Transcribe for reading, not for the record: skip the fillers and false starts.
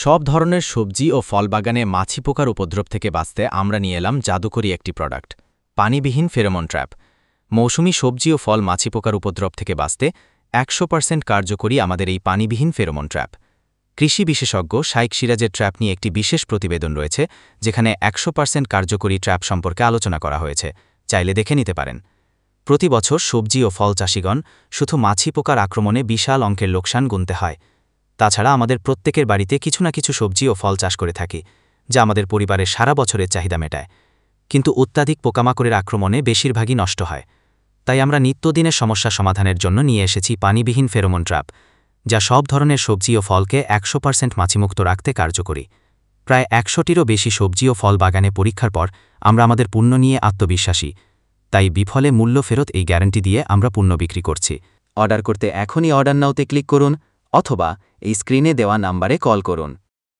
সব ধরনের সবজি ও ফল বাগানে মাছি পোকার উপদ্রব থেকে বাঁচতে আমরা নিয়ে এলাম জাদুকরী একটি প্রোডাক্ট, পানিবিহীন ফেরোমন ট্র্যাপ। মৌসুমি সবজি ও ফল মাছি পোকার উপদ্রব থেকে বাঁচতে 100% কার্যকরী আমাদের এই পানিবিহীন ফেরোমন ট্র্যাপ। কৃষি বিশেষজ্ঞ শাইখ সিরাজের ট্র্যাপ নিয়ে একটি বিশেষ প্রতিবেদন রয়েছে, যেখানে 100% কার্যকরী ট্র্যাপ সম্পর্কে আলোচনা করা হয়েছে। চাইলে দেখে নিতে পারেন। প্রতি বছর সবজি ও ফল চাষিগণ শুধু মাছি পোকার আক্রমণে বিশাল অঙ্কের লোকসান গুনতে হয়। তাছাড়া আমাদের প্রত্যেকের বাড়িতে কিছু না কিছু সবজি ও ফল চাষ করে থাকি, যা আমাদের পরিবারের সারা বছরের চাহিদা মেটায়। কিন্তু অত্যাধিক পোকামাকড়ের আক্রমণে বেশিরভাগই নষ্ট হয়। তাই আমরা নিত্যদিনের সমস্যা সমাধানের জন্য নিয়ে এসেছি পানিবিহীন ফেরোমন ট্র্যাপ, যা সব ধরনের সবজি ও ফলকে 100% মাছিমুক্ত রাখতে কার্যকরী। প্রায় 100টিরও বেশি সবজি ও ফল বাগানে পরীক্ষার পর আমরা আমাদের পণ্য নিয়ে আত্মবিশ্বাসী। তাই বিফলে মূল্য ফেরত এই গ্যারান্টি দিয়ে আমরা পণ্য বিক্রি করছি। অর্ডার করতে এখনই অর্ডার নাওতে ক্লিক করুন অথবা এই স্ক্রিনে দেওয়া নাম্বারে কল করুন।